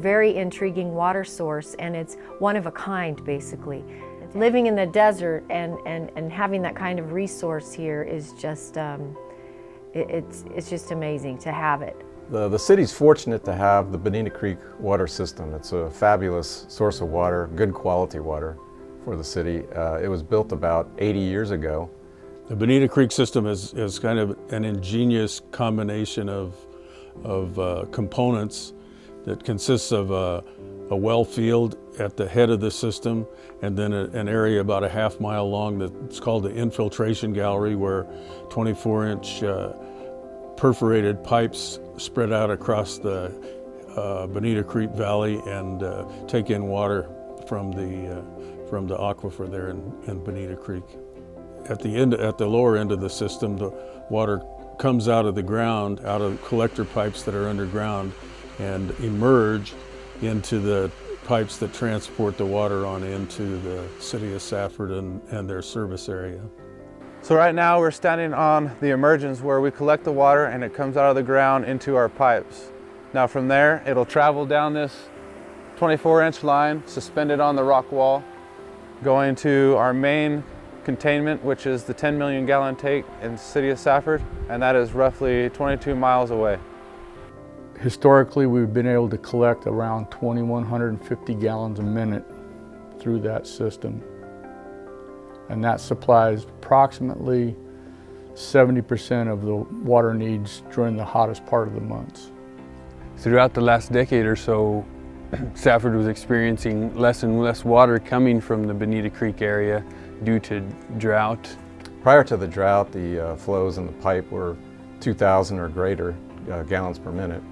very intriguing water source, and it's one of a kind, basically. Living in the desert and having that kind of resource here is just, it's just amazing to have it. The city's fortunate to have the Bonita Creek water system. It's a fabulous source of water, good quality water for the city. It was built about 80 years ago. The Bonita Creek system is kind of an ingenious combination of components that consists of a well field at the head of the system, and then an area about a half-mile long that's called the infiltration gallery, where 24-inch perforated pipes spread out across the Bonita Creek Valley and take in water from the aquifer there in Bonita Creek. At the lower end of the system, the water comes out of the ground, out of collector pipes that are underground, and emerge into the pipes that transport the water on into the City of Safford and their service area. So right now we're standing on the emergence where we collect the water and it comes out of the ground into our pipes. Now from there, it'll travel down this 24-inch line suspended on the rock wall, going to our main containment, which is the 10 million gallon tank in the City of Safford, and that is roughly 22 miles away. Historically, we've been able to collect around 2,150 gallons a minute through that system. And that supplies approximately 70% of the water needs during the hottest part of the months. Throughout the last decade or so, Safford was experiencing less and less water coming from the Bonita Creek area due to drought. Prior to the drought, the flows in the pipe were 2,000 or greater gallons per minute.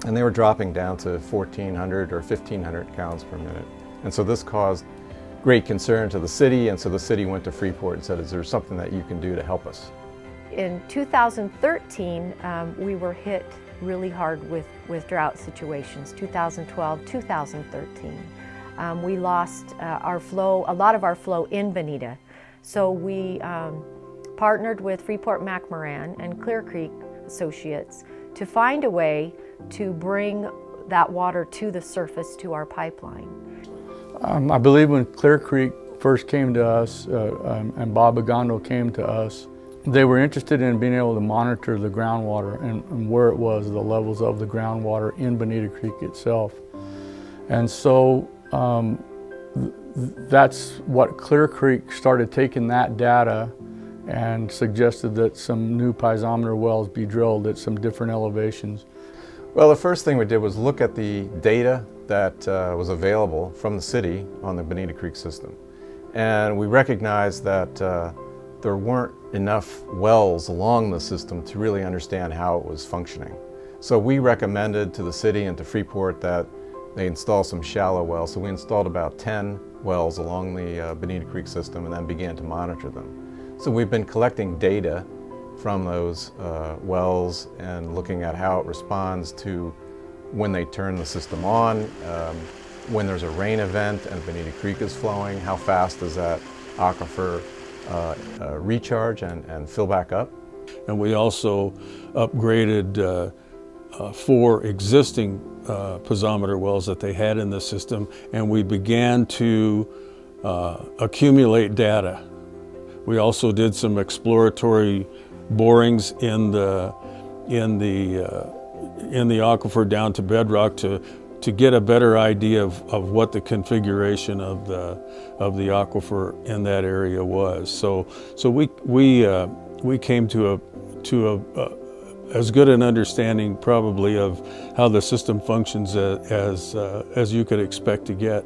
And they were dropping down to 1,400 or 1,500 gallons per minute. And so this caused great concern to the city, and so the city went to Freeport and said, is there something that you can do to help us? In 2013, we were hit really hard with drought situations, 2012, 2013. We lost our flow, a lot of our flow in Bonita. So we partnered with Freeport McMoRan and Clear Creek Associates to find a way to bring that water to the surface to our pipeline. I believe when Clear Creek first came to us and Bob Agondo came to us, they were interested in being able to monitor the groundwater and where it was, the levels of the groundwater in Bonita Creek itself. And so that's what Clear Creek started taking that data and suggested that some new piezometer wells be drilled at some different elevations. Well, the first thing we did was look at the data that was available from the city on the Bonita Creek system. And we recognized that there weren't enough wells along the system to really understand how it was functioning. So we recommended to the city and to Freeport that they install some shallow wells. So we installed about 10 wells along the Bonita Creek system and then began to monitor them. So we've been collecting data from those wells and looking at how it responds to when they turn the system on, when there's a rain event and Bonita Creek is flowing, how fast does that aquifer recharge and fill back up. And we also upgraded 4 existing piezometer wells that they had in the system, and we began to accumulate data. We also did some exploratory borings in the aquifer down to bedrock to get a better idea of what the configuration of the aquifer in that area was. So we came to as good an understanding probably of how the system functions as you could expect to get.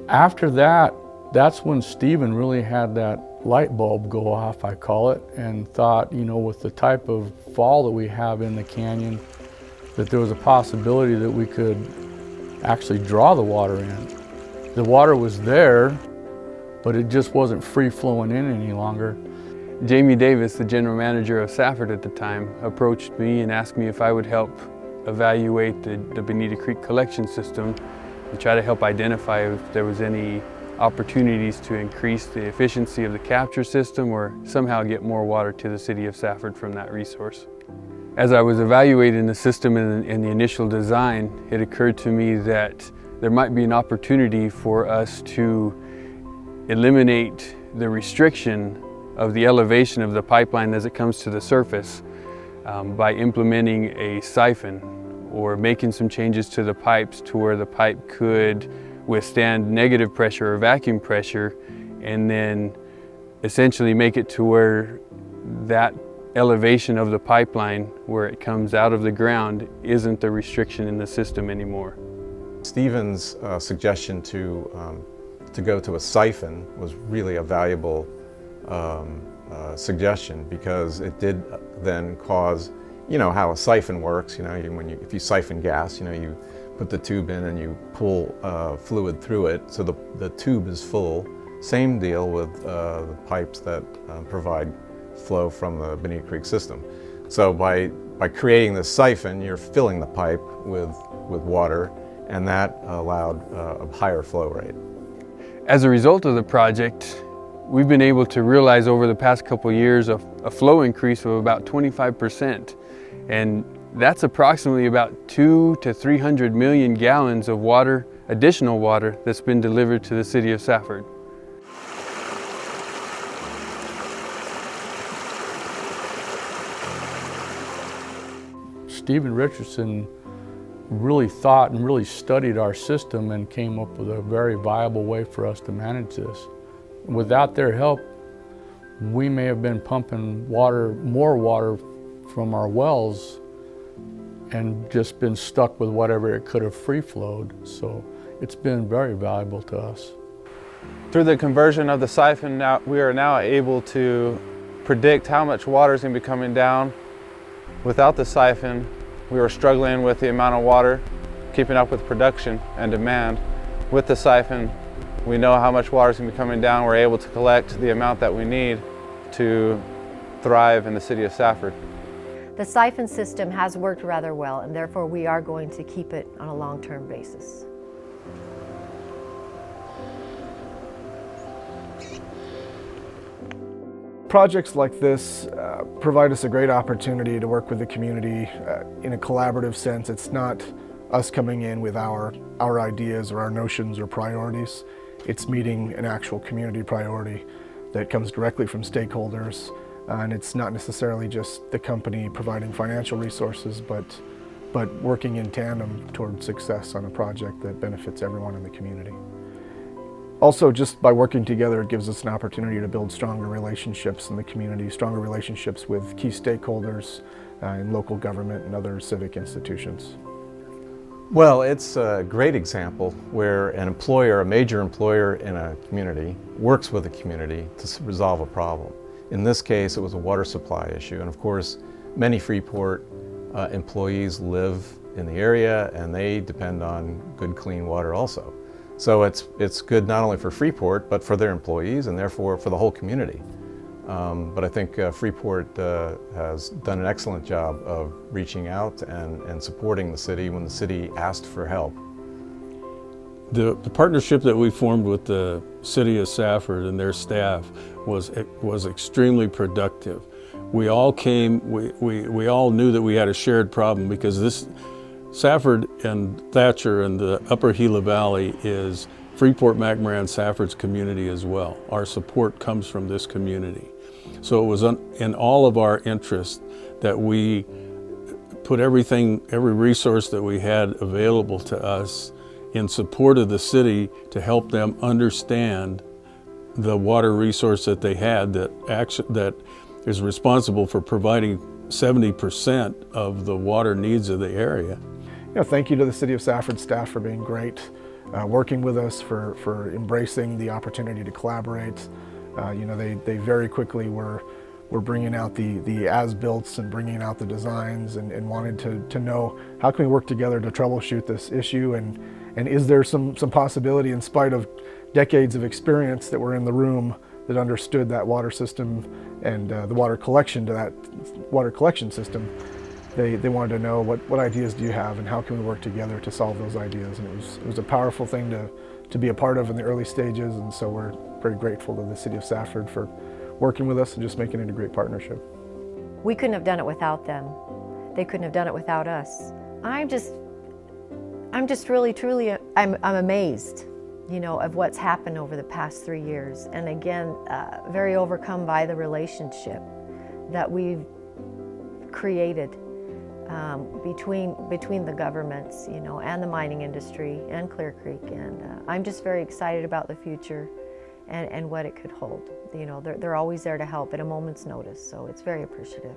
After that, that's when Stephen really had that light bulb go off, I call it, and thought, you know, with the type of fall that we have in the canyon, that there was a possibility that we could actually draw the water in. The water was there, but it just wasn't free flowing in any longer. Jamie Davis, the general manager of Safford at the time, approached me and asked me if I would help evaluate the Bonita Creek collection system and try to help identify if there was any opportunities to increase the efficiency of the capture system or somehow get more water to the City of Safford from that resource. As I was evaluating the system in the initial design, it occurred to me that there might be an opportunity for us to eliminate the restriction of the elevation of the pipeline as it comes to the surface by implementing a siphon or making some changes to the pipes to where the pipe could withstand negative pressure or vacuum pressure, and then essentially make it to where that elevation of the pipeline where it comes out of the ground isn't the restriction in the system anymore. Stephen's suggestion to go to a siphon was really a valuable suggestion, because it did then cause, you know how a siphon works, you know, if you siphon gas, you know, you put the tube in and you pull fluid through it so the tube is full. Same deal with the pipes that provide flow from the Bonita Creek system. So by creating this siphon, you're filling the pipe with water, and that allowed a higher flow rate. As a result of the project, we've been able to realize over the past couple of years a flow increase of about 25%. And that's approximately about 200 to 300 million gallons of water, additional water, that's been delivered to the City of Safford. Stephen Richardson really thought and really studied our system and came up with a very viable way for us to manage this. Without their help, we may have been pumping more water from our wells and just been stuck with whatever it could have free flowed. So it's been very valuable to us. Through the conversion of the siphon, we are now able to predict how much water is going to be coming down. Without the siphon, we were struggling with the amount of water, keeping up with production and demand. With the siphon, we know how much water is going to be coming down. We're able to collect the amount that we need to thrive in the City of Safford. The siphon system has worked rather well, and therefore we are going to keep it on a long-term basis. Projects like this provide us a great opportunity to work with the community in a collaborative sense. It's not us coming in with our ideas or our notions or priorities. It's meeting an actual community priority that comes directly from stakeholders, and it's not necessarily just the company providing financial resources, but working in tandem toward success on a project that benefits everyone in the community. Also, just by working together, it gives us an opportunity to build stronger relationships in the community, stronger relationships with key stakeholders in local government and other civic institutions. Well, it's a great example where an employer, a major employer in a community, works with the community to resolve a problem. In this case, it was a water supply issue, and of course, many Freeport employees live in the area, and they depend on good, clean water also. So it's good not only for Freeport, but for their employees, and therefore for the whole community. But I think Freeport has done an excellent job of reaching out and supporting the city when the city asked for help. The partnership that we formed with the City of Safford and their staff was extremely productive. We all we all knew that we had a shared problem, because Safford and Thatcher and the Upper Gila Valley is Freeport McMoRan Safford's community as well. Our support comes from this community. So it was in all of our interest that we put every resource that we had available to us in support of the city to help them understand the water resource that they had that is responsible for providing 70% of the water needs of the area. Thank you to the City of Safford staff for being great, working with us, for embracing the opportunity to collaborate. They very quickly were bringing out the as-builts and bringing out the designs and wanted to know how can we work together to troubleshoot this issue, and is there some possibility, in spite of decades of experience that were in the room that understood that water system and the water collection to that water collection system. They wanted to know what ideas do you have and how can we work together to solve those ideas, and it was a powerful thing to be a part of in the early stages, and so we're very grateful to the City of Safford for working with us and just making it a great partnership. We couldn't have done it without them. they couldn't have done it without us. I'm just really, truly, I'm amazed, you know, of what's happened over the past 3 years. And again, very overcome by the relationship that we've created between the governments, you know, and the mining industry and Clear Creek. And I'm just very excited about the future and what it could hold. You know, they're always there to help at a moment's notice, so it's very appreciative.